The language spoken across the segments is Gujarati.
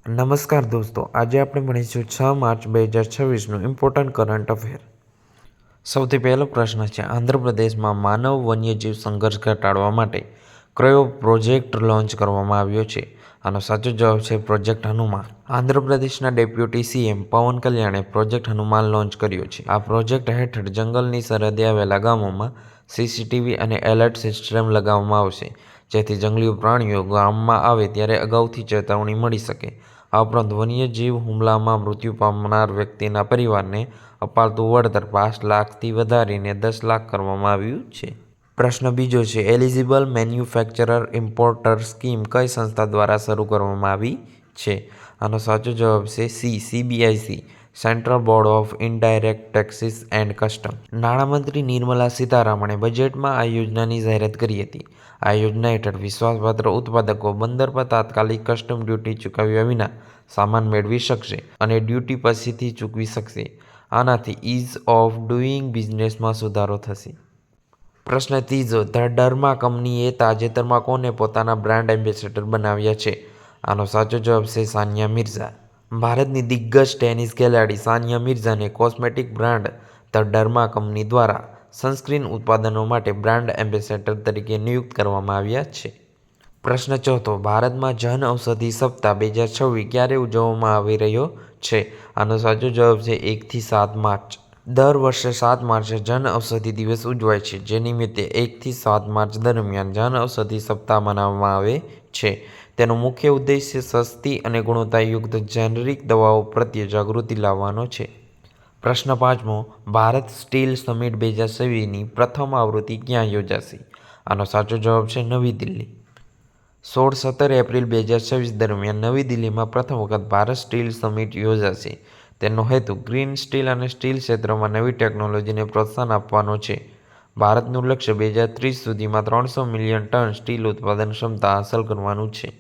નમસ્કાર દોસ્તો, આજે આપણે ભણીશું 6 માર્ચ 2026નું ઇમ્પોર્ટન્ટ કરંટ અફેર. સૌથી પહેલો પ્રશ્ન છે, આંધ્રપ્રદેશમાં માનવ વન્યજીવ સંઘર્ષ ઘટાડવા માટે કયો પ્રોજેક્ટ લોન્ચ કરવામાં આવ્યો છે? આનો સાચો જવાબ છે પ્રોજેક્ટ હનુમાન. આંધ્રપ્રદેશના ડેપ્યુટી સીએમ પવન કલ્યાણે પ્રોજેક્ટ હનુમાન લોન્ચ કર્યો છે. આ પ્રોજેક્ટ હેઠળ જંગલની સરહદે આવેલા ગામોમાં સીસીટીવી અને એલર્ટ સિસ્ટમ લગાવવામાં આવશે, જેથી જંગલી પ્રાણીઓ ગામમાં આવે ત્યારે અગાઉથી ચેતવણી મળી શકે. આ ઉપરાંત વન્યજીવ હુમલામાં મૃત્યુ પામનાર વ્યક્તિના પરિવારને અપાતું વળતર 5 લાખથી વધારીને 10 લાખ કરવામાં આવ્યું છે. પ્રશ્ન બીજો છે, એલિજિબલ મેન્યુફેક્ચરર ઇમ્પોર્ટર સ્કીમ કઈ સંસ્થા દ્વારા શરૂ કરવામાં આવી છે? આનો સાચો જવાબ છે CBIC, central board of indirect taxes and custom. નાણામંત્રી નિર્મલા સીતારામણે બજેટમાં આ યોજનાની જાહેરાત કરી હતી. આ યોજના હેઠળ વિશ્વાસપાત્ર ઉત્પાદકો બંદર પર તાત્કાલિક કસ્ટમ ડ્યુટી ચૂકવ્યા વિના સામાન મેળવી શકશે અને ડ્યુટી પછીથી ચૂકવી શકશે. આનાથી ઇઝ ઓફ ડુઇંગ બિઝનેસમાં સુધારો થશે. પ્રશ્ન ત્રીજો, ધ ડર્મા કંપનીએ તાજેતરમાં કોને પોતાના બ્રાન્ડ એમ્બેસેડર બનાવ્યા છે? આનો સાચો જવાબ છે સાનિયા મિર્ઝા. ભારતની દિગ્ગજ ટેનિસ ખેલાડી સાનિયા મિર્ઝાને cosmetic brand the Derma company દ્વારા સનસ્ક્રીન ઉત્પાદનો માટે બ્રાન્ડ એમ્બેસેડર તરીકે નિયુક્ત કરવામાં આવ્યા છે. પ્રશ્ન ચોથો, ભારતમાં જન ઔષધિ સપ્તાહ 2026 ક્યારે ઉજવવામાં આવી રહ્યો છે? આનો સાચો જવાબ છે 1 થી 7 માર્ચ. દર વર્ષે 7 માર્ચે જન ઔષધિ દિવસ ઉજવાય છે, જે નિમિત્તે 1 થી 7 માર્ચ દરમિયાન જન ઔષધિ સપ્તાહ મનાવવામાં આવે છે. તેનો મુખ્ય ઉદ્દેશ્ય સસ્તી અને ગુણવત્તાયુક્ત જેનરિક દવાઓ પ્રત્યે જાગૃતિ લાવવાનો છે. પ્રશ્ન પાંચમો, ભારત સ્ટીલ સમિટ 2026ની પ્રથમ આવૃત્તિ ક્યાં યોજાશે? આનો સાચો જવાબ છે નવી દિલ્હી. 16-17 એપ્રિલ 2026 દરમિયાન નવી દિલ્હીમાં પ્રથમ વખત ભારત સ્ટીલ સમિટ યોજાશે. તેનો હેતુ ગ્રીન સ્ટીલ અને સ્ટીલ ક્ષેત્રમાં નવી ટેકનોલોજીને પ્રોત્સાહન આપવાનો છે. ભારતનું લક્ષ્ય 2030 સુધીમાં 300 મિલિયન ટન સ્ટીલ ઉત્પાદન ક્ષમતા હાંસલ કરવાનું છે.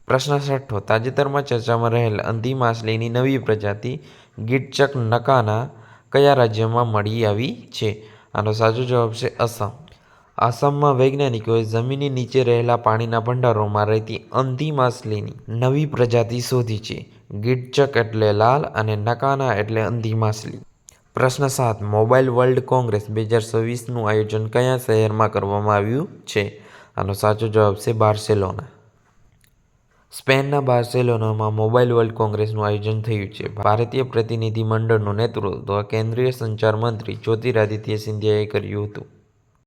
પ્રશ્ન છઠ્ઠો, તાજેતરમાં ચર્ચામાં રહેલ અંધી માછલીની નવી પ્રજાતિ ગિટચક નકાના કયા રાજ્યમાં મળી આવી છે? આનો સાચો જવાબ છે અસમ. આસામમાં વૈજ્ઞાનિકોએ જમીનની નીચે રહેલા પાણીના ભંડારોમાં રહેતી અંધી માછલીની નવી પ્રજાતિ શોધી છે. ગિટચક એટલે લાલ અને નકાના એટલે અંધી માછલી. પ્રશ્ન 7, મોબાઈલ વર્લ્ડ કોંગ્રેસ 2026નું આયોજન કયા શહેરમાં કરવામાં આવ્યું છે? આનો સાચો જવાબ છે બાર્સેલોના. સ્પેનના બાર્સેલોનામાં મોબાઈલ વર્લ્ડ કોંગ્રેસનું આયોજન થયું છે. ભારતીય પ્રતિનિધિ મંડળનું નેતૃત્વ કેન્દ્રીય સંચાર મંત્રી જ્યોતિરાદિત્ય સિંધિયાએ કર્યું હતું.